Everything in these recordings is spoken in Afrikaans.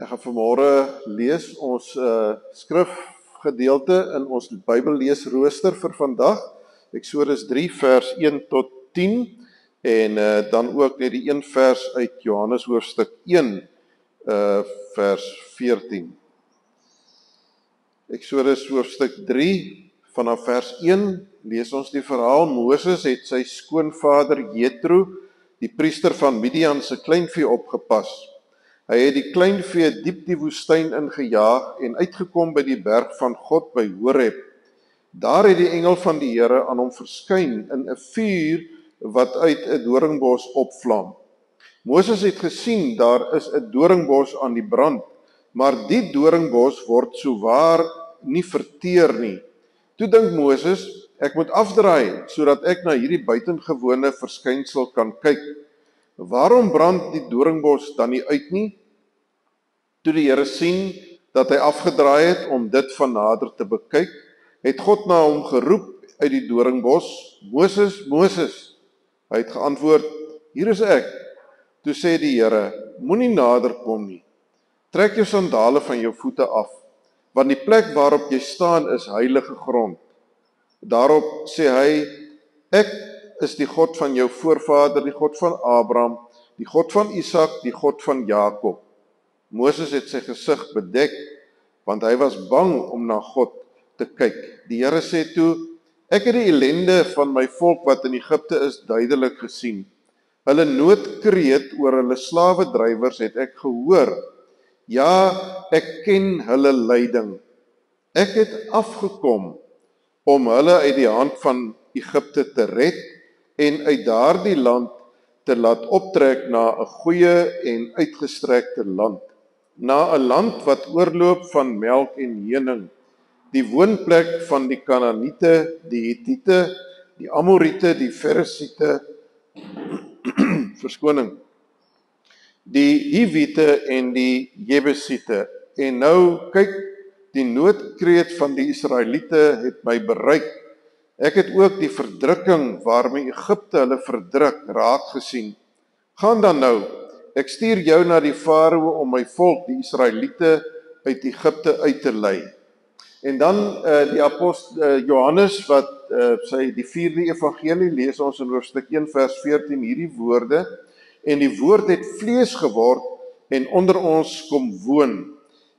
Ek gaan vanmôre lees ons skrifgedeelte in ons Bybelleesrooster vir vandag. Eksodus 3 vers 1 tot 10 en dan ook net die een vers uit Johannes hoofstuk 1 vers 14. Eksodus hoofstuk 3 vanaf vers 1 lees ons die verhaal. Moses het sy skoonvader Jethro, die priester van Midian se kleinvee opgepas. Hy het die kleinvee diep die woestyn ingejaag en uitgekom by die berg van God by Horeb. Daar het die engel van die Here aan hom verskyn in 'n vuur wat uit 'n doringbos opvlam. Moses het gesien daar is 'n doringbos aan die brand, maar die doringbos word souwaar nie verteer nie. Toe dink Moses, ek moet afdraai sodat ek na hierdie buitengewone verskynsel kan kyk. Waarom brand die doringbos dan nie uit nie? Toe die Here sien dat hy afgedraai het om dit van nader te bekyk, het God na hom geroep uit die doringbos, Moses, Moses. Hy het geantwoord, hier is ek. Toe sê die Here, moenie nader kom nie. Trek jou sandale van jou voete af, want die plek waarop jy staan is heilige grond. Daarop sê hy, ek is die God van jou voorvader, die God van Abraham, die God van Isak, die God van Jakob. Moses het sy gesig bedek, want hy was bang om na God te kyk. Die Here sê toe, ek het die ellende van my volk wat in Egipte is duidelik gesien. Hulle noodkreet oor hulle slawedrywers het ek gehoor. Ja, ek ken hulle lyding. Ek het afgekom om hulle uit die hand van Egipte te red en uit daardie land te laat optrek na 'n goeie en uitgestrekte land. Na 'n land wat oorloop van melk en honing, die woonplek van die Kanaaniete, die Hittiete, die Amoriete, die Ferisiete, die Hiwiete en die Jebusiete. En nou kyk, die noodkreet van die Israeliete het my bereik. Ek het ook die verdrukking waarmee Egipte hulle verdruk raak gesien. Gaan dan nou, ek stuur jou na die Farao om my volk, die Israeliete, uit Egipte uit te lei. En dan die apostel Johannes wat die 4de evangelie lees ons in hoofstuk 1 vers 14 hierdie woorde, en die woord het vlees geword en onder ons kom woon.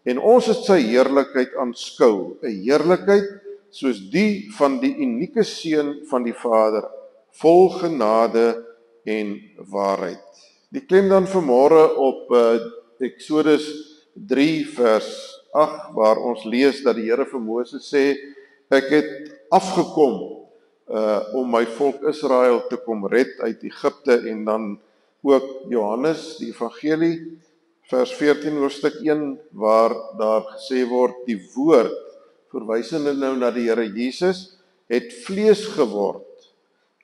En ons het sy heerlikheid aanskou, 'n heerlikheid soos die van die unieke seun van die Vader, vol genade en waarheid. Die klem dan vanmôre op Eksodus 3 vers 8 waar ons lees dat die Here vir Moses sê, ek het afgekom om my volk Israel te kom red uit Egipte. En dan ook Johannes, die evangelie, vers 14 hoofstuk 1, waar daar gesê word, die woord, verwysende nou na die Here Jesus, het vlees geword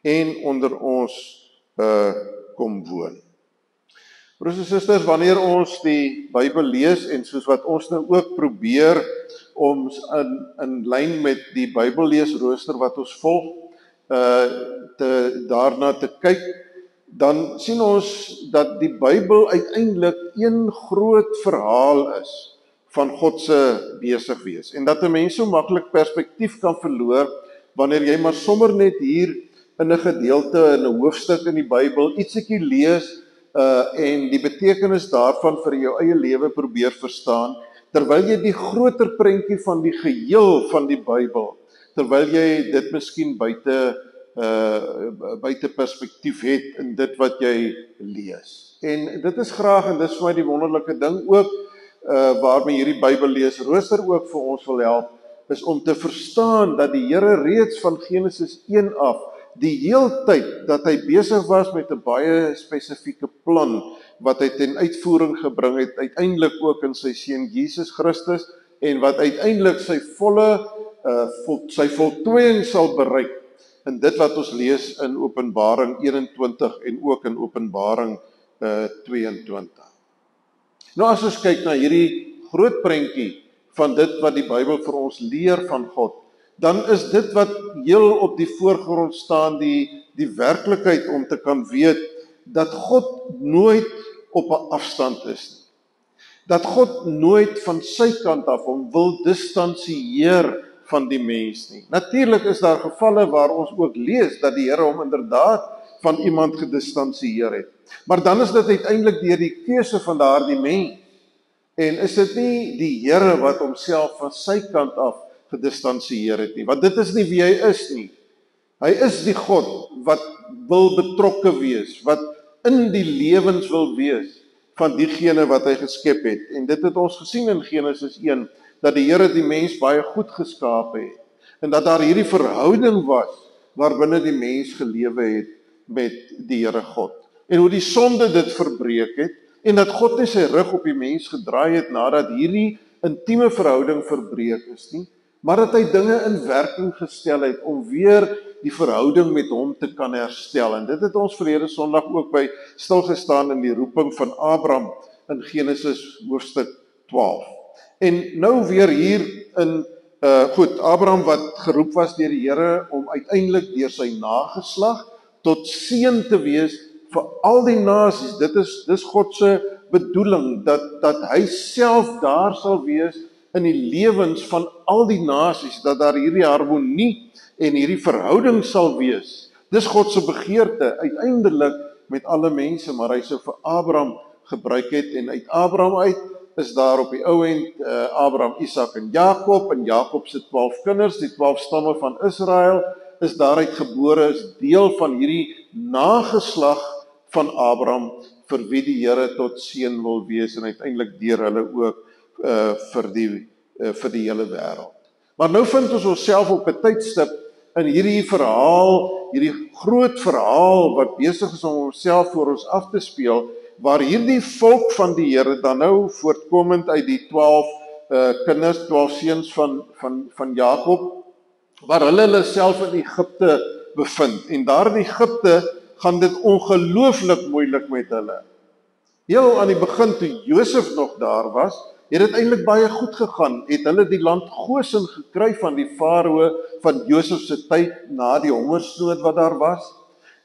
en onder ons kom woon. Broers en susters, wanneer ons die Bybel lees en soos wat ons nou ook probeer om in lyn met die Bybelleesrooster wat ons volg, daarna te kyk, dan sien ons dat die Bybel uiteindelik een groot verhaal is van God se besig wees. En dat 'n mens so maklik perspektief kan verloor wanneer jy maar sommer net hier in 'n gedeelte, in 'n hoofstuk in die Bybel ietsiekie lees en die betekenis daarvan vir jou eie lewe probeer verstaan, terwyl jy die groter prentjie van die geheel van die Bybel, terwyl jy dit miskien buite perspektief het in dit wat jy lees. En dit is graag, en dit is vir my die wonderlike ding ook, waarmee hierdie Bybelleesrooster ook vir ons wil help, is om te verstaan dat die Here reeds van Genesis 1 af, die heeltyd dat hy besig was met 'n baie spesifieke plan, wat hy ten uitvoering gebring het, uiteindelik ook in sy seun Jesus Christus, en wat uiteindelik sy voltooiing sal bereik, in dit wat ons lees in Openbaring 21 en ook in Openbaring 22. Nou as ons kyk na hierdie groot prentjie van dit wat die Bybel vir ons leer van God, dan is dit wat heel op die voorgrond staan, die werklikheid om te kan weet dat God nooit op 'n afstand is nie. dat God nooit van sy kant af hom wil distansieer van die mens nie. Natuurlik is daar gevalle waar ons ook lees dat die Here hom inderdaad van iemand gedistansieer het. Maar dan is dit uiteindelik deur die keuse van daardie mens. En is dit nie die Here wat homself van sy kant af gedistansieer het nie, want dit is nie wie hy is nie. Hy is die God wat wil betrokke wees, wat in die lewens wil wees van diegene wat hy geskep het. En dit het ons gesien in Genesis 1, dat die Here die mens baie goed geskape het, en dat daar hierdie verhouding was, waarbinne die mens gelewe het met die Here God. En hoe die sonde dit verbreek het, en dat God nie sy rug op die mens gedraai het, nadat hierdie intieme verhouding verbreek is nie, maar dat hy dinge in werking gestel het, om weer die verhouding met hom te kan herstel. En dit het ons verlede Sondag ook by stilgestaan in die roeping van Abraham in Genesis hoofstuk 12. En nou weer hier in, Abraham wat geroep was deur die Here om uiteindelik deur sy nageslag tot seën te wees vir al die nasies. Dis God se bedoeling, dat hy self daar sal wees in die lewens van al die nasies, dat daar hierdie harmonie en hierdie verhouding sal wees. Dis God se begeerte uiteindelik met alle mense, maar hy sou vir Abraham gebruik het, en uit Abraham uit is daar op die ou end Abraham, Isak en Jakob se 12 kinders, die 12 stamme van Israel is daaruit gebore, is deel van hierdie nageslag van Abraham, vir wie die Here tot seën wil wees, en uiteindelik deur hulle ook vir die hele wêreld. Maar nou vind ons onsself op 'n tydstip in hierdie verhaal, hierdie groot verhaal wat besig is om homself voor ons af te speel, waar hierdie volk van die Here dan nou voortkomend uit die 12 kinders, 12 seuns van Jakob, waar hulle self in Egipte bevind. En daar in Egipte gaan dit ongelooflik moeilik met hulle. Heel aan die begin, toe Josef nog daar was, het dit eintlik baie goed gegaan. Het hulle die land Gosen gekry van die farao van Josef se tyd na die hongersnood wat daar was.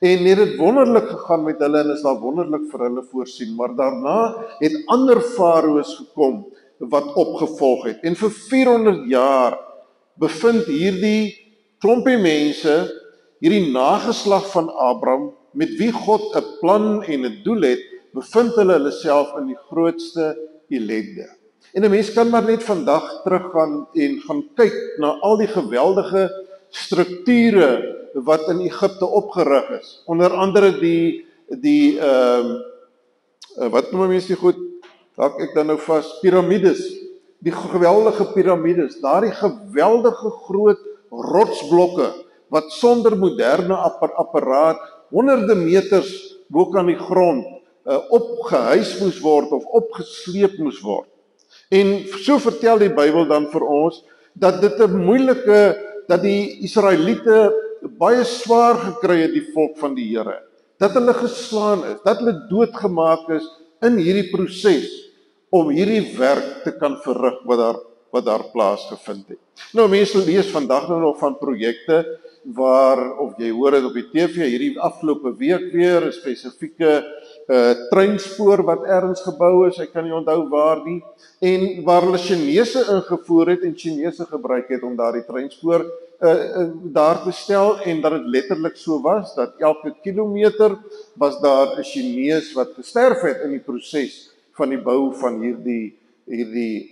En het dit wonderlik gegaan met hulle, en is daar wonderlik vir hulle voorsien. Maar daarna het ander farao's gekom wat opgevolg het. En vir 400 jaar bevind hierdie klompie mense, hierdie nageslag van Abraham, met wie God 'n plan en 'n doel het, bevind hulle self in die grootste ellende. En 'n mens kan maar net vandag teruggaan en gaan kyk na al die geweldige strukture wat in Egipte opgerig is. Onder andere wat noem mense die goed, raak ek dan nou vas, piramides. Die geweldige piramides, daardie geweldige groot rotsblokke wat sonder moderne apparaat honderde meters bo aan die grond opgehuis moes word of opgesleep moes word. En so vertel die Bybel dan vir ons dat dit 'n moeilike, dat die Israeliete baie swaar gekry het, die volk van die Here. Dat hulle geslaan is, dat hulle doodgemaak is in hierdie proses om hierdie werk te kan verrig wat daar plaasgevind het. Nou mense lees vandag nou nog van projekte waar, of jy hoor dit op die TV, hierdie afgelope week weer 'n spesifieke treinspoor wat ergens gebou is, ek kan nie onthou waar nie, en waar hulle Chinese ingevoer het en Chinese gebruik het om daardie treinspoor daar te stel, en dat dit letterlik so was, dat elke kilometer was daar 'n Chinees wat gesterf het in die proses van die bou van hierdie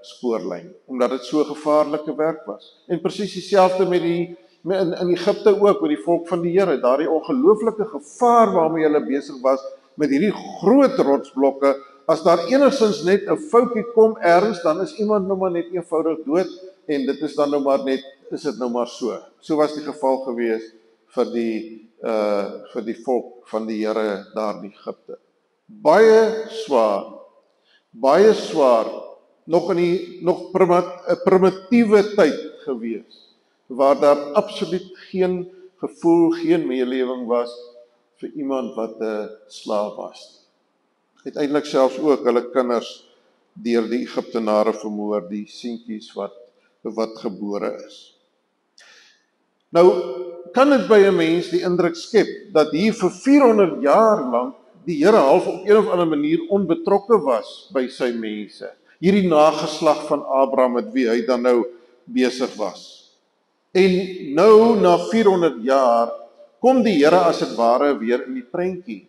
spoorlyn, omdat dit so gevaarlike werk was. En presies dieselfde met in Egipte ook, met die volk van die Here, daardie ongelooflike gevaar waarmee hulle besig was, met hierdie groot rotsblokke. As daar enigstens net 'n foutjie kom ergens, dan is iemand nou maar net eenvoudig dood, en dit is dan nou maar net, is dit nou maar so. So was die geval gewees vir die volk van die Here daar in Egipte. Baie swaar, nog 'n primitiewe tyd gewees, waar daar absoluut geen gevoel, geen meelewing was vir iemand wat 'n slaaf was. Uiteindelik selfs ook hulle kinders deur die Egiptenare vermoor, die seentjies wat gebore is. Nou, kan dit by 'n mens die indruk skep dat hier vir 400 jaar lank die Here half op een of ander manier onbetrokke was by sy mense. Hierdie nageslag van Abraham met wie hy dan nou besig was. En nou na 400 jaar kom die Here as dit ware weer in die prentjie.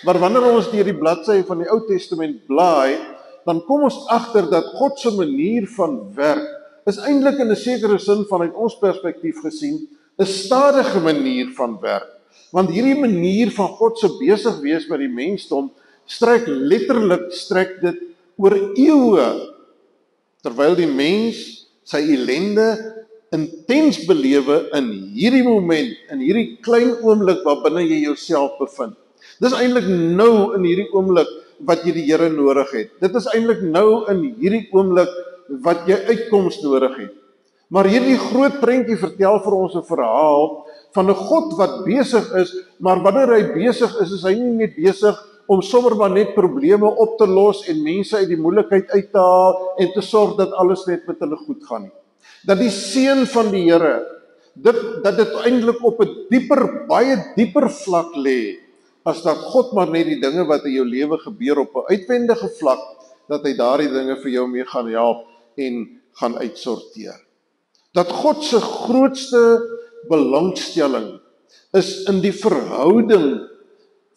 Maar wanneer ons deur die bladsye van die Ou Testament blaai, dan kom ons agter dat God se manier van werk is eintlik in 'n sekere sin vanuit ons perspektief gesien 'n stadige manier van werk. Want hierdie manier van God se besig wees met die mensdom strek dit oor eeue, terwyl die mens sy ellende intens belewe in hierdie moment, in hierdie klein oomblik waarbinne jy jouself bevind. Dis eintlik nou in hierdie oomblik wat jy die Here nodig het. Dit is eintlik nou in hierdie oomblik wat jy uitkoms nodig het. Maar hierdie groot prentjie vertel vir ons 'n verhaal van 'n God wat besig is, maar wanneer hy besig is hy nie net besig om sommer maar net probleme op te los en mense uit die moeilikheid uit te haal en te sorg dat alles net met hulle goed gaan nie. Dat die seën van die Here, dat dit eintlik op 'n baie dieper vlak lê, as dat God maar net die dinge wat in jou lewe gebeur op 'n uitwendige vlak, dat hy daardie dinge vir jou mee gaan help en gaan uitsorteer. Dat God se grootste belangstelling is in die verhouding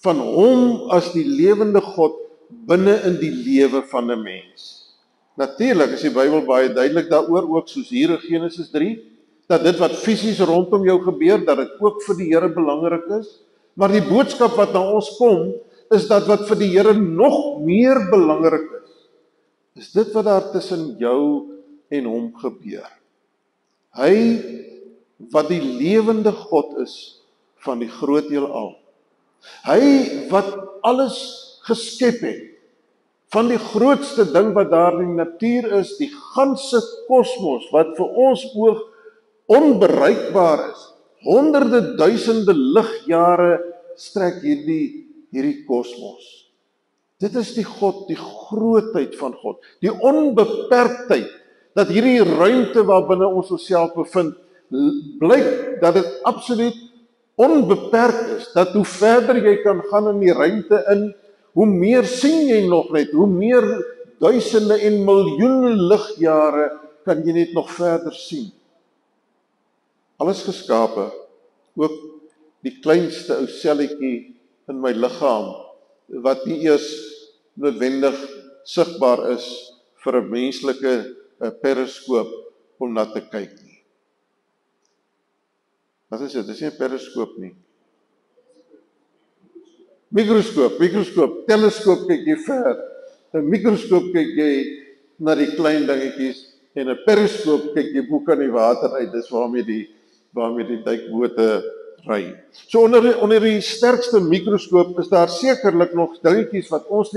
van hom as die lewende God binne in die lewe van 'n mens. Natuurlik is die Bybel baie duidelik daaroor, ook soos hier in Genesis 3, dat dit wat fisies rondom jou gebeur, dat dit ook vir die Here belangrik is. Maar die boodskap wat na ons kom, is dat wat vir die Here nog meer belangrik is dit wat daar tussen jou en hom gebeur. Hy wat die lewende God is van die groot heelal. Hy wat alles geskep het, van die grootste ding wat daar in die natuur is, die ganse kosmos, wat vir ons oog onbereikbaar is. Honderde duisende ligjare strek hierdie kosmos. Dit is die God, die grootheid van God, die onbeperktheid, dat hierdie ruimte waarbinne ons onsself bevind, blyk dat dit absoluut onbeperk is, dat hoe verder jy kan gaan in die ruimte in, hoe meer sien jy nog net, hoe meer duisende en miljoene ligjare kan jy net nog verder sien. Alles geskape, ook die kleinste ou selletjie in my liggaam, wat nie eers noodwendig sigbaar is vir 'n menslike periskoop om na te kyk nie. Wat is dit? Dis nie 'n periskoop nie. Mikroskoop, teleskoop kyk jy ver. 'n Mikroskoop kyk jy na die klein dingetjies en 'n periskoop kyk jy bo kan die water uit. Dis waarmee die duikbote ry. So onder die sterkste mikroskoop is daar sekerlik nog dingetjies wat ons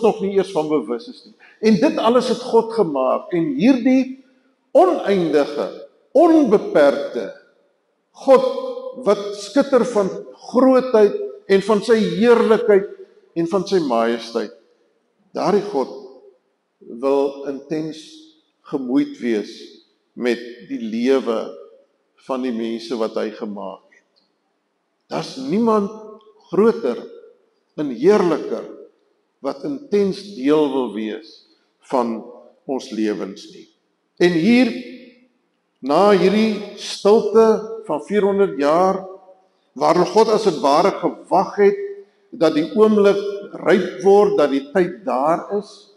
nog nie eers van bewus is nie. En dit alles het God gemaak, en hierdie oneindige, onbeperkte God wat skitter van grootheid en van sy heerlikheid en van sy majesteit. Daardie God wil intens gemoeid wees met die lewe van die mense wat hy gemaak het. Daar's niemand groter en heerliker wat intens deel wil wees van ons lewens nie. En hier, na hierdie stilte van 400 jaar, waar God as dit ware gewag het, dat die oomblik ryp word, dat die tyd daar is,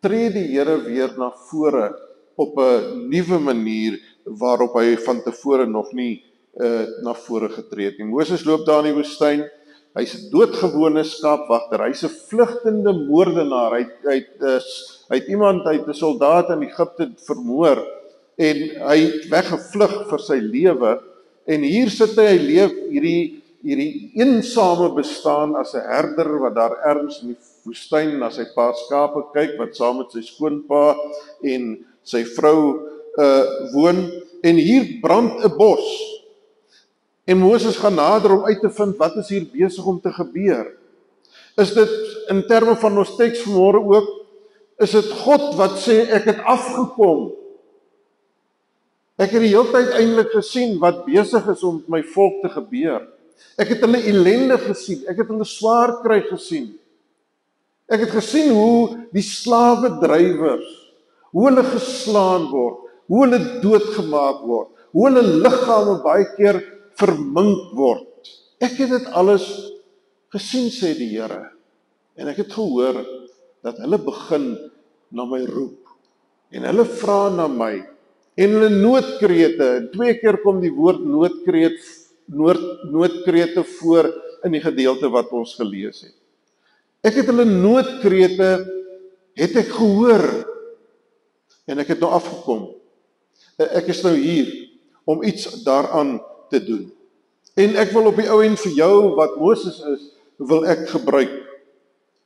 tree die Here weer na vore op 'n nuwe manier, waarop hy van tevore nog nie na vore getree het nie. Moses loop daar in die woestyn, hy's 'n doodgewone skaapwagter, hy's 'n vlugtende moordenaar, hy het iemand uit 'n soldaat in Egipte vermoor, en hy het weggevlug vir sy lewe, en hier sit hy leef hierdie eensame bestaan as 'n herder, wat daar ergens in die woestyn na sy paar skape kyk, wat saam met sy skoonpa en sy vrou woon, en hier brand 'n bos. En Moses gaan nader om uit te vind, wat is hier besig om te gebeur? Is dit, in terme van ons teks vanmôre ook, is dit God wat sê, ek het afgekom. Ek het die hele tyd eintlik gesien wat besig is om met my volk te gebeur. Ek het hulle ellende gesien, ek het hulle swaar kry gesien. Ek het gesien hoe die slawedrywers, hoe hulle geslaan word, hoe hulle doodgemaak word, hoe hulle liggame baie keer vermink word. Ek het dit alles gesien, sê die Here. En ek het gehoor dat hulle begin na my roep. En hulle vra na my. En hulle noodkrete, en 2 keer kom die woord noodkrete voor in die gedeelte wat ons gelees het. Ek het hulle noodkrete, het ek gehoor, en ek het nou afgekom. Ek is nou hier, om iets daaraan te doen. En ek wil op die ou end vir jou, wat Moses is, wil ek gebruik,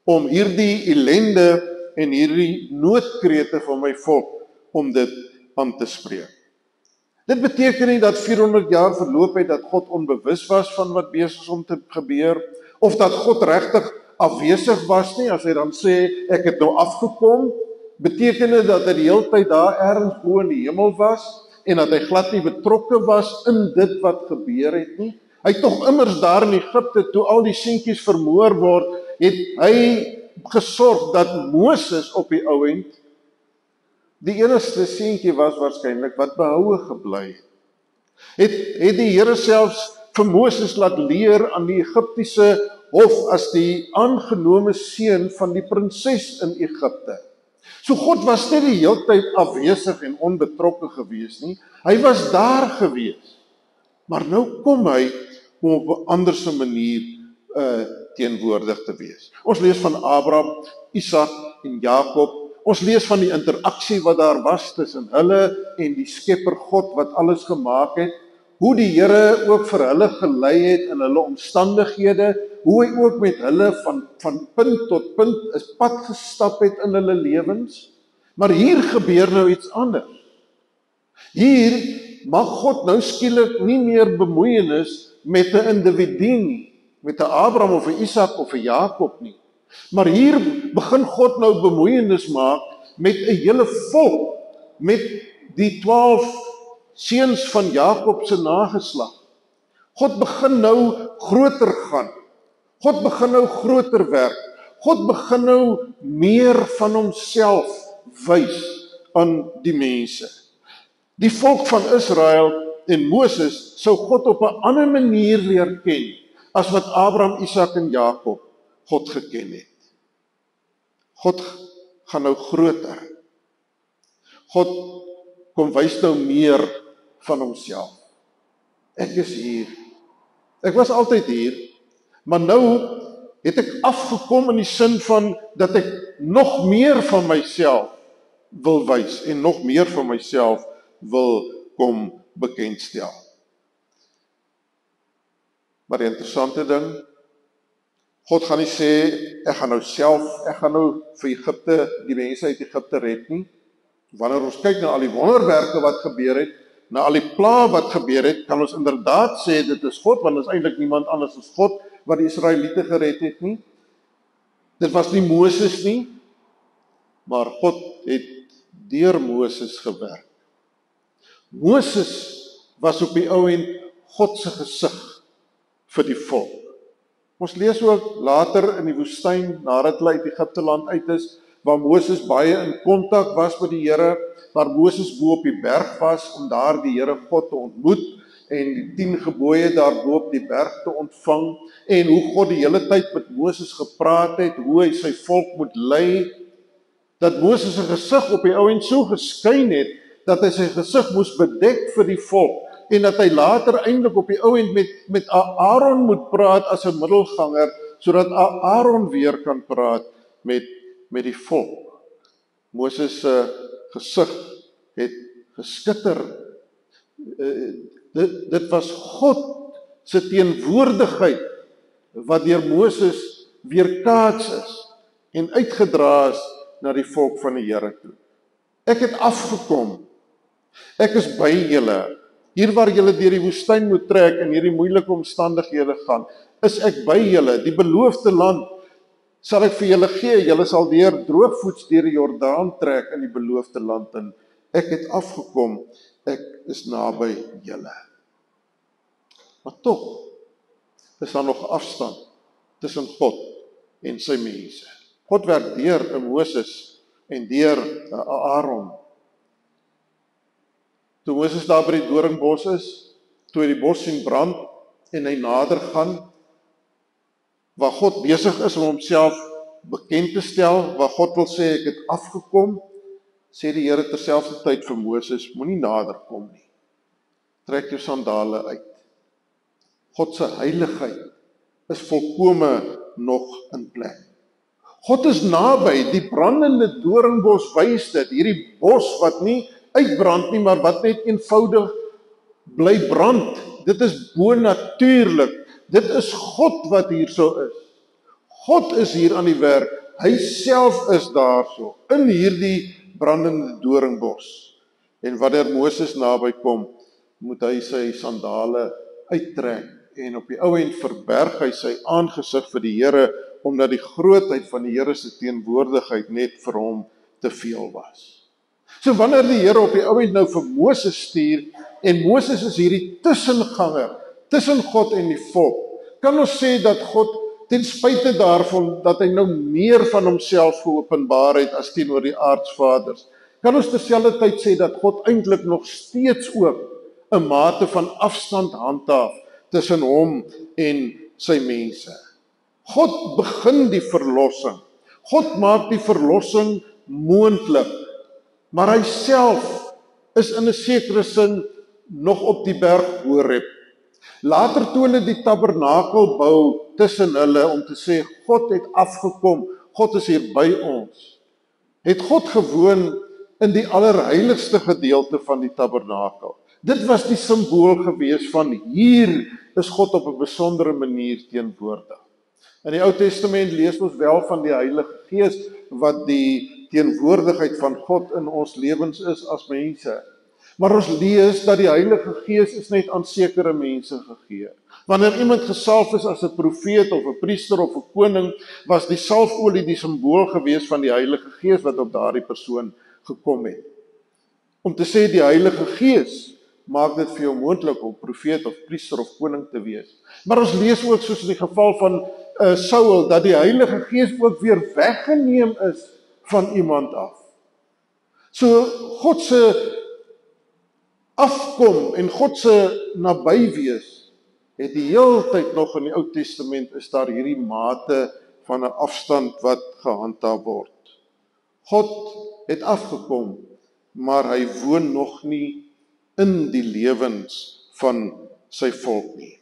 om hierdie ellende en hierdie noodkrete van my volk, om dit aan te spreek. Dit beteken nie dat 400 jaar verloop het, dat God onbewus was van wat besig is om te gebeur, of dat God regtig afwesig was nie, as hy dan sê, ek het nou afgekom, beteken dit dat hy die hele tyd daar ergens bo in die hemel was, en dat hy glad nie betrokke was in dit wat gebeur het nie. Hy het tog immers daar in Egipte, toe al die seentjies vermoor word, het hy gesorg dat Moses op die ou end die enigste seentjie was waarskynlik wat behoue gebly het. Het die Here selfs vir Moses laat leer aan die Egiptiese hof as die aangenome seun van die prinses in Egipte. So God was nie die hele tyd afwesig en onbetrokke gewees nie. Hy was daar gewees. Maar nou kom hy om op 'n anderse manier teenwoordig te wees. Ons lees van Abraham, Isak en Jakob. Ons lees van die interaksie wat daar was tussen hulle en die Skepper God wat alles gemaak het. Hoe die Here ook vir hulle gelei het in hulle omstandighede, hoe hy ook met hulle van punt tot punt 'n pad gestap het in hulle lewens. Maar hier gebeur nou iets anders. Hier mag God nou skielik nie meer bemoeienis met 'n individu nie, met 'n Abraham of 'n Isak of 'n Jakob nie. Maar hier begin God nou bemoeienis maak met 'n hele volk, met die 12 seuns van Jakob se nageslag. God begin nou groter gaan. God begin nou groter werk. God begin nou meer van homself wys aan die mense. Die volk van Israel en Moses sou God op 'n ander manier leer ken as wat Abraham, Isak en Jakob God geken het. God gaan nou groter. God kom wys nou meer van homself. Ek is hier. Ek was altyd hier, maar nou het ek afgekom in die sin van dat ek nog meer van myself wil wys en nog meer van myself wil kom bekendstel. Maar die interessante ding, God gaan nie sê, ek gaan nou vir Egipte, die mense uit Egipte red nie. Wanneer ons kyk na al die wonderwerke wat gebeur het, na al die pla wat gebeur het, kan ons inderdaad sê, dit is God, want dit is eintlik niemand anders as God, wat die Israeliete gered het nie. Dit was nie Moses nie, maar God het deur Moses gewerk. Moses was op die ou end God se gesig vir die volk. Ons lees ook later in die woestyn, nadat hulle uit Egipte land uit is, waar Moses baie in kontak was met die Here, waar Moses bo op die berg was om daar die Here God te ontmoet en die 10 gebooie daar bo op die berg te ontvang, en hoe God die hele tyd met Moses gepraat het, hoe hy sy volk moet lei, dat Moses se gesig op die ou end so geskyn het, dat hy sy gesig moes bedek vir die volk, en dat hy later eintlik op die ou end met Aaron moet praat as 'n middelganger, sodat Aaron weer kan praat met die volk. Moses se gesig het geskitter. Dit was God se teenwoordigheid wat deur Moses weerkaats is en uitgedra is na die volk van die Here toe. Ek het afgekom. Ek is by julle. Hier waar julle deur die woestyn moet trek en hierdie moeilike omstandighede gaan, is ek by julle. Die beloofde land sal ek vir julle gee. Julle sal deur droogvoets deur die Jordaan trek in die beloofde land in. Ek het afgekom. Ek is naby julle. Maar tog, is daar nog afstand tussen God en sy mense. God werk deur 'n Moses en deur 'n Aaron. Toe Moses daar by die doringbos is, toe hy die bos sien brand en hy nader gaan, waar God besig is om homself bekend te stel, waar God wil sê ek het afgekom, sê die Here terselfdertyd vir Moses, moenie nader kom nie. Trek jou sandale uit. God se heiligheid is volkome nog in plek. God is naby, die brandende doringbos wys dit, hierdie bos wat nie uitbrand nie, maar wat net eenvoudig bly brand. Dit is bonatuurlik. Dit is God wat hierso is. God is hier aan die werk. Hy self is daarso, in hierdie brandende doringbos. En wanneer Moses naby kom, moet hy sy sandale uittrek. En op die ou end verberg hy sy aangesig vir die Here, omdat die grootheid van die Here se teenwoordigheid net vir hom te veel was. So wanneer die Here op die ou end nou vir Moses stuur, en Moses is hierdie tussenganger, tussen God en die volk, kan ons sê dat God, ten spyte daarvan, dat hy nou meer van homself geopenbaar het as teenoor die aardsvaders, kan ons terselfdertyd sê dat God eintlik nog steeds ook 'n mate van afstand handhaaf tussen hom en sy mense. God begin die verlossing. God maak die verlossing moontlik. Maar hy self is in 'n sekere sin nog op die berg Horeb. Later toe hulle die tabernakel bou tussen hulle om te sê God het afgekom, God is hier by ons, het God gewoon in die allerheiligste gedeelte van die tabernakel. Dit was die simbool gewees van hier is God op 'n besondere manier teenwoordig. In die Ou Testament lees ons wel van die Heilige Gees wat die teenwoordigheid van God in ons lewens is as mense. Maar ons lees dat die Heilige Gees is net aan sekere mense gegee. Wanneer iemand gesalf is as 'n profeet of 'n priester of 'n koning, was die salfolie die simbool gewees van die Heilige Gees wat op daardie persoon gekom het. Om te sê die Heilige Gees maak dit vir jou moontlik om profeet of priester of koning te wees. Maar ons lees ook soos in die geval van Saul, dat die Heilige Gees ook weer weggeneem is van iemand af. So God se afkom en God se nabywees het die hele tyd nog in die Ou Testament is daar hierdie mate van 'n afstand wat gehandhaaf word. God het afgekom, maar hy woon nog nie in die lewens van sy volk nie.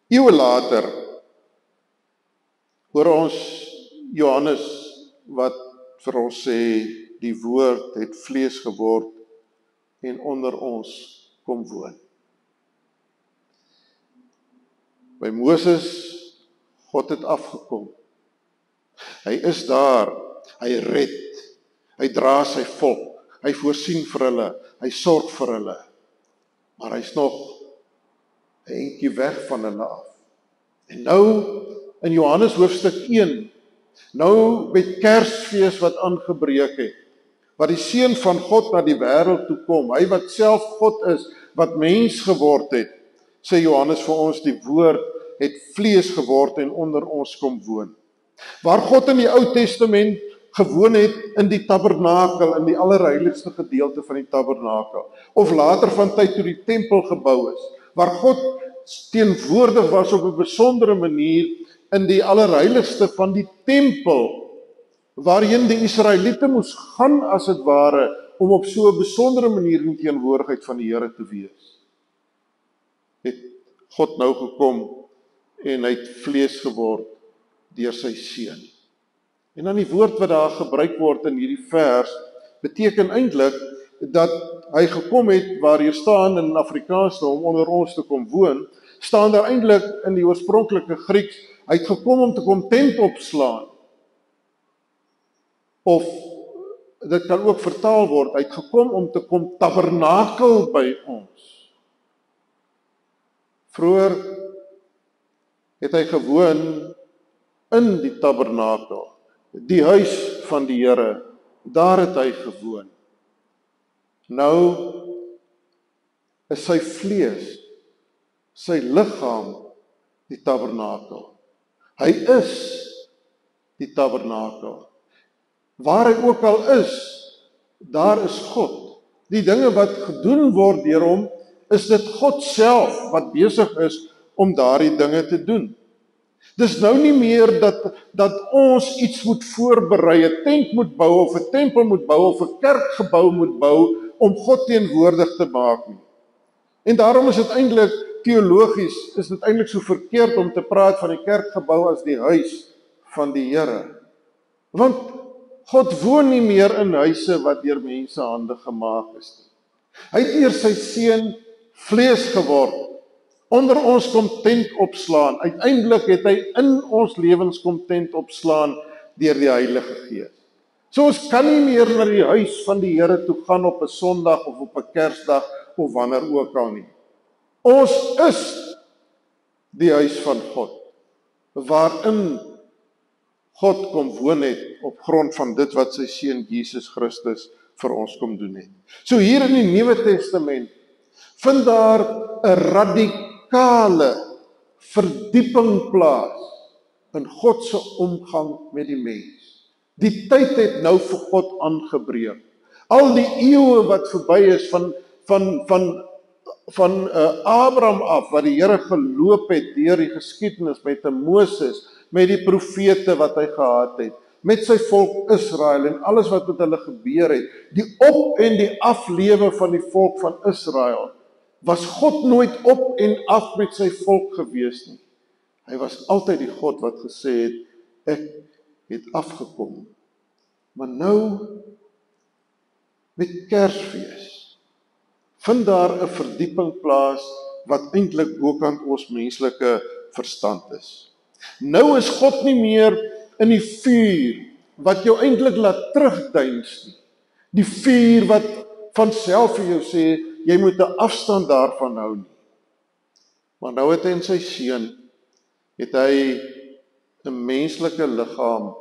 Eeue later hoor ons Johannes wat vir ons sê die woord het vlees geword en onder ons kom woon. By Moses, God het afgekom. Hy is daar, hy red, hy dra sy volk, hy voorsien vir hulle, hy sorg vir hulle. Maar hy's nog 'n entjie weg van hulle af. En nou in Johannes hoofstuk 1, nou met Kersfees wat aangebreek het, wat die Seun van God na die wêreld toe kom, hy wat self God is, wat mens geword het, sê Johannes vir ons, die woord het vlees geword en onder ons kom woon. Waar God in die Ou Testament gewoon het in die tabernakel, in die allerheiligste gedeelte van die tabernakel, of later van tyd toe die tempel gebou is, waar God teenwoordig was op 'n besondere manier in die allerheiligste van die tempel, waarheen die Israeliete moes gaan as dit ware, om op so 'n besondere manier in teenwoordigheid van die Here te wees. Het God nou gekom en hy het vlees geword deur sy seun. En dan die woord wat daar gebruik word in hierdie vers, beteken eintlik dat hy gekom het, waar hier staan in Afrikaans om onder ons te kom woon, staan daar eintlik in die oorspronklike Grieks, hy het gekom om te kom tent opslaan. Of dit kan ook vertaal word, hy het gekom om te kom tabernakel by ons. Vroeger het hy gewoon in die tabernakel, die huis van die Here, daar het hy gewoon. Nou is sy vlees, sy liggaam die tabernakel. Hy is die tabernakel. Waar hy ook al is, daar is God. Die dinge wat gedoen word deur hom, is dit God self wat besig is om daardie dinge te doen. Dis nou nie meer dat ons iets moet voorberei, 'n tent moet bou of 'n tempel moet bou of 'n kerkgebou moet bou om God teenwoordig te maak nie. En daarom is dit eintlik teologies, is dit eintlik so verkeerd om te praat van die kerkgebou as die huis van die Here. Want God woon nie meer in huise wat deur mense hande gemaak is nie. Hy het deur sy seun vlees geword, onder ons kom tent opslaan. Uiteindelik het hy in ons lewens kom tent opslaan deur die Heilige Gees. So ons kan nie meer na die huis van die Here toe gaan op 'n Sondag of op 'n Kersdag of wanneer ook al nie. Ons is die huis van God, waarin God kom woon het op grond van dit wat sy seun Jesus Christus vir ons kom doen het. So hier in die Nuwe Testament vind daar 'n radikale verdieping plaas in God se omgang met die mens. Die tyd het nou vir God aangebreek. Al die eeue wat verby is van Abraham af, wat die Here geloop het deur die geskiedenis met 'n Moses, met die profete wat hy gehad het, met sy volk Israel en alles wat met hulle gebeur het, die op en die aflewe van die volk van Israel, was God nooit op en af met sy volk gewees nie. Hy was altyd die God wat gesê het, ek het afgekom. Maar nou, met Kersfees, vind daar 'n verdieping plaas wat eintlik bokant ons menslike verstand is. Nou is God nie meer in die vuur wat jou eintlik laat terugduins nie. Die vuur wat van self vir jou sê, jy moet 'n afstand daarvan hou nie. Maar nou het hy in sy seun, het hy 'n menslike liggaam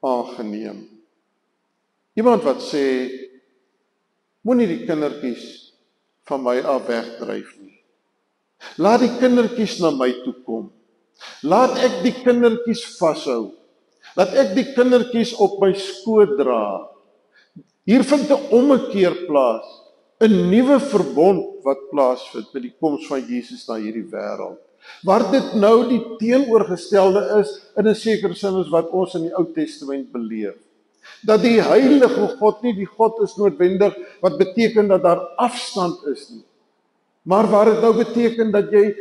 aangeneem. Iemand wat sê, moenie die kindertjies van my af wegdryf nie. Laat die kindertjies na my toe kom. Laat ek die kindertjies vashou. Laat ek die kindertjies op my skoot dra. Hier vind 'n ommekeer plaas, 'n nuwe verbond wat plaasvind met die koms van Jesus na hierdie wêreld. Waar dit nou die teenoorgestelde is, in 'n sekere sin is wat ons in die Ou Testament beleef. Dat die heilige God nie die God is noodwendig, wat beteken dat daar afstand is nie. Maar waar dit nou beteken dat jy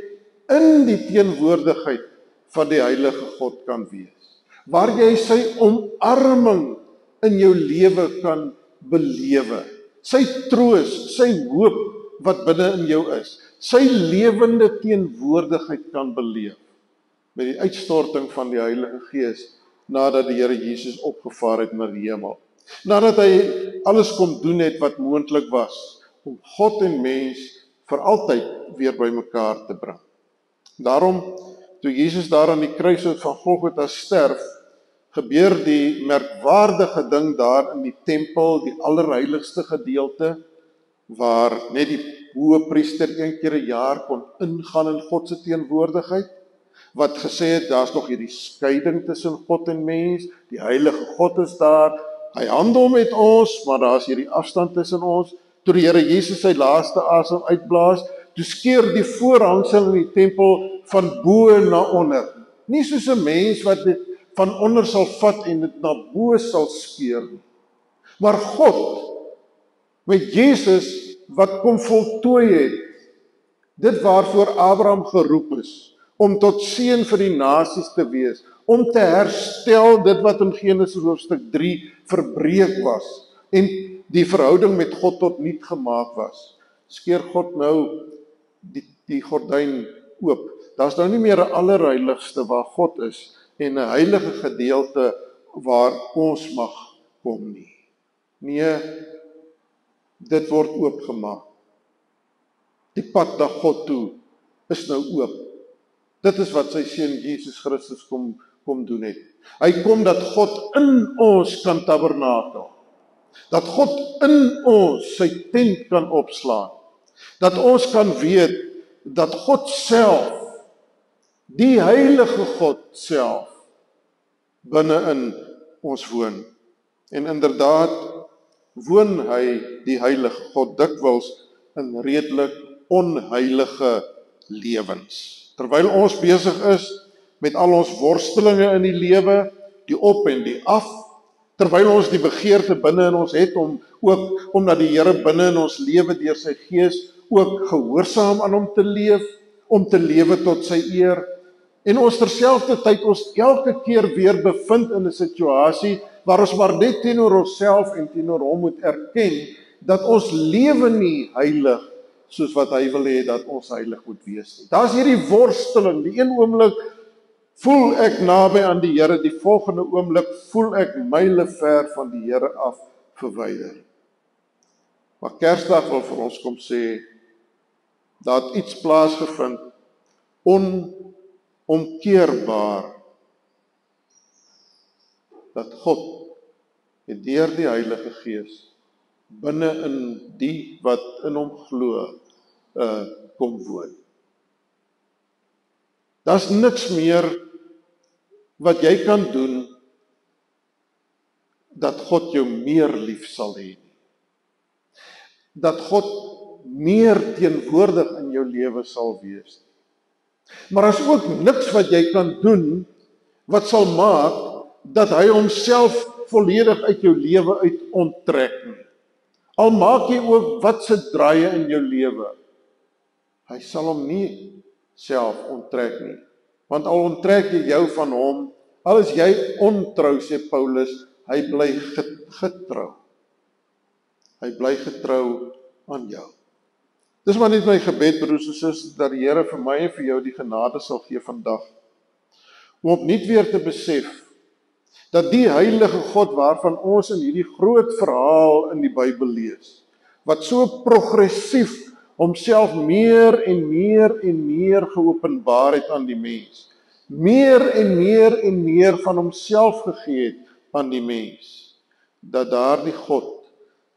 in die teenwoordigheid van die heilige God kan wees. Waar jy sy omarming in jou lewe kan belewe. Sy troos, sy hoop wat binne in jou is. Sy lewende teenwoordigheid kan beleef. Met die uitstorting van die Heilige Gees, nadat die Here Jesus opgevaar het na die hemel. Nadat hy alles kom doen het wat moontlik was, om God en mens vir altyd weer by mekaar te bring. Daarom, toe Jesus daar aan die kruishout van Golgotha sterf, gebeur die merkwaardige ding daar in die tempel, die allerheiligste gedeelte, waar net die hoëpriester een keer 'n jaar kon ingaan in God se teenwoordigheid, wat gesê het, daar's nog hierdie skeiding tussen God en mens, die heilige God is daar, hy handel met ons, maar daar's hierdie afstand tussen ons. Toe die Here Jesus sy laaste asem uitblaas, toe skeur die voorhangsel in die tempel van bo na onder. Nie soos 'n mens wat dit van onder sal vat en dit na bo sal skeur nie. Maar God, met Jesus, wat kom voltooi het, dit waarvoor Abraham geroep is, om tot seën vir die nasies te wees, om te herstel dit wat in Genesis hoofstuk 3 verbreek was, en die verhouding met God tot niet gemaak was. Skeur God nou die gordyn oop. Daar's nou nie meer 'n allerheiligste waar God is, en 'n heilige gedeelte waar ons mag kom nie. Nee, dit word oopgemaak. Die pad na God toe is nou oop. Dit is wat sy seun Jesus Christus kom doen het. Hy kom dat God in ons kan tabernakel. Dat God in ons sy tent kan opslaan. Dat ons kan weet dat God self die heilige God self binne in ons woon. En inderdaad woon hy, die heilige God, dikwels in redelik onheilige lewens. Terwyl ons besig is met al ons worstelinge in die lewe, die op en die af, terwyl ons die begeerte binne in ons het omdat die Here binne in ons lewe deur sy Gees ook gehoorsaam aan hom te leef, om te lewe tot sy eer, en ons terselfdertyd ons elke keer weer bevind in 'n situasie waar ons maar net teenoor onsself en teenoor hom moet erken dat ons lewe nie heilig soos wat hy wil hê dat ons heilig moet wees nie. Daar's hierdie worsteling, die een oomblik voel ek naby aan die Here, die volgende oomblik voel ek myle ver van die Here af verwyder. Maar Kersdag wil vir ons kom sê, daar het iets plaasgevind, onomkeerbaar, dat God het deur die Heilige Gees binne in die wat in hom glo kom woon. Daar's niks meer wat jy kan doen dat God jou meer lief sal hê. Dat God meer teenwoordig in jou lewe sal wees. Maar as ook niks wat jy kan doen wat sal maak dat hy homself volledig uit jou lewe uit onttrek nie. Al maak jy ook wat se draaie in jou lewe, hy sal hom nie self onttrek nie. Want al onttrek jy jou van hom, al is jy ontrou, sê Paulus, hy bly getrou. Hy bly getrou aan jou. Dis maar net my gebed, broers en susters, dat die Here vir my en vir jou die genade sal gee vandag, om opnuut weer te besef, dat die heilige God waarvan ons in hierdie groot verhaal in die Bybel lees, wat so progressief homself meer en meer en meer geopenbaar het aan die mens, meer en meer en meer van homself gegee het aan die mens, dat daardie God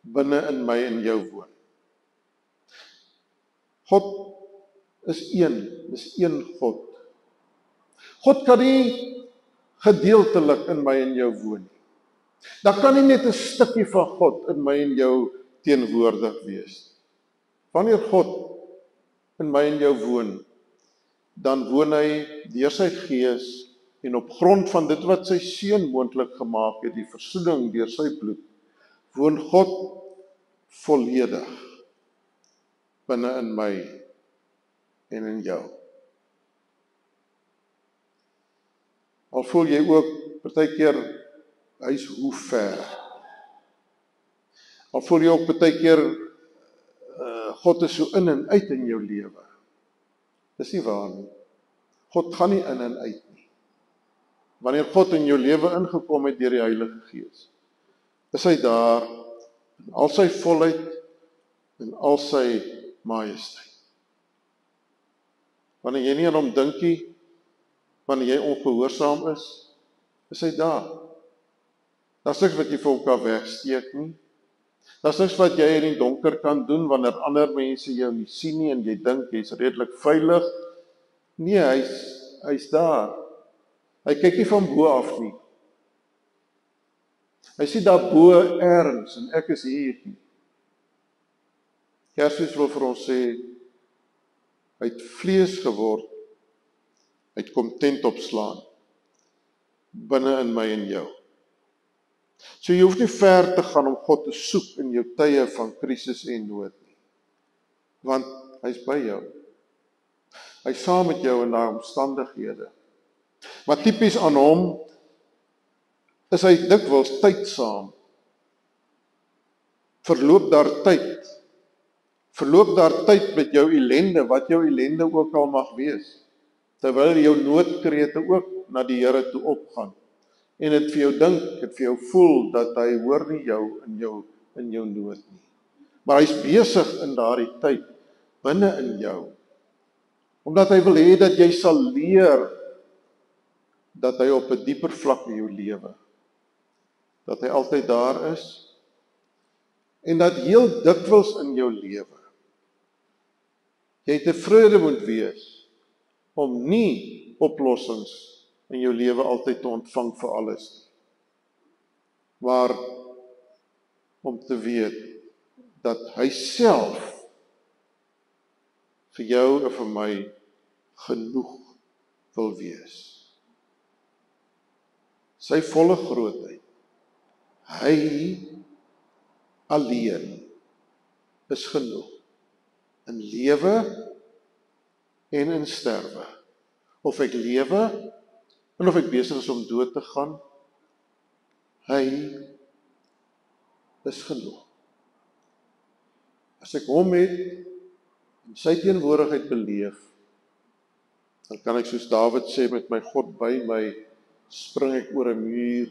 binne in my en jou woon. God is een God. God kan nie gedeeltelik in my en jou woon nie. Daar kan nie net 'n stukkie van God in my en jou teenwoordig wees. Wanneer God in my en jou woon, dan woon hy deur sy Gees en op grond van dit wat sy Seun moontlik gemaak het, die versoening deur sy bloed, woon God volledig binne in my en in jou. Al voel jy ook partykeer hy's hoe ver. Al voel jy ook partykeer God is so in en uit in jou lewe. Dis nie waar nie. God gaan nie in en uit nie. Wanneer God in jou lewe ingekom het deur die Heilige Gees, is hy daar in al sy volheid en al sy majesteit. Wanneer jy nie aan hom dink nie, wanneer jy ongehoorsaam is hy daar. Daar's niks wat jy vir hom kan wegsteek nie. Daar's niks wat jy in die donker kan doen wanneer ander mense jou nie sien nie en jy dink jy's redelik veilig. Nee, hy's daar. Hy kyk nie van bo af nie. Hy sien daar bo ergens en ek is hier nie. Kersfees wil vir ons sê, hy het vlees geword, hy het kom tent opslaan, binne in my en jou. So jy hoef nie ver te gaan om God te soek in jou tye van krisis en nood nie. Want hy's by jou. Hy's saam met jou in daai omstandighede. Maar tipies aan hom is hy dikwels tydsaam. Verloop daar tyd met jou ellende, wat jou ellende ook al mag wees, terwyl jou noodkrete ook na die Here toe opgaan. En het vir jou dink, het vir jou voel dat hy hoor nie jou in jou nood nie. Maar hy's besig in daardie tyd binne in jou. Omdat hy wil hê dat jy sal leer dat hy op 'n dieper vlak in jou lewe, dat hy altyd daar is en dat heel dikwels in jou lewe jy tevrede moet wees om nie oplossings in jou lewe altyd te ontvang vir alles nie. Maar om te weet dat hy self vir jou en vir my genoeg wil wees. Sy volle grootheid. Hy alleen is genoeg. In lewe en in sterwe. Of ek lewe en of ek besig is om dood te gaan, hy is genoeg. As ek hom het en sy teenwoordigheid beleef, dan kan ek soos Dawid sê, met my God by my, spring ek oor 'n muur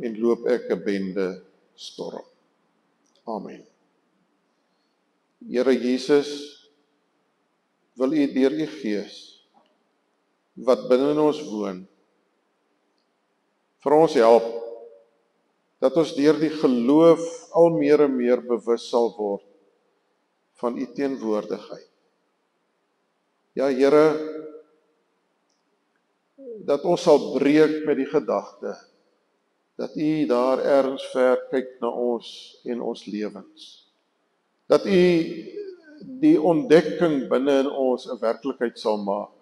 en loop ek 'n bende storm. Amen. Here Jesus, wil U deur U Gees, wat binne in ons woon, vir ons help, dat ons deur die geloof al meer en meer bewus sal word van U teenwoordigheid. Ja, Here, dat ons sal breek met die gedagte, dat U daar ergens ver kyk na ons en ons lewens. Dat U die ontdekking binne in ons 'n werklikheid sal maak,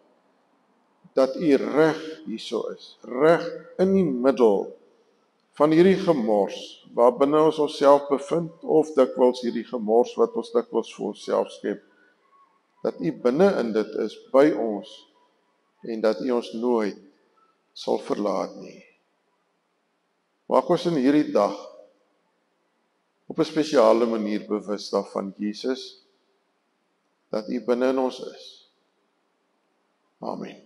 dat U reg hierso is, reg in die middel van hierdie gemors, waarbinne ons onsself bevind, of dikwels hierdie gemors wat ons dikwels vir onsself skep, dat U binne in dit is, by ons, en dat U ons nooit sal verlaat nie. Maak ons in hierdie dag op 'n spesiale manier bewus daarvan, Jesus, dat U binne in ons is. Amen.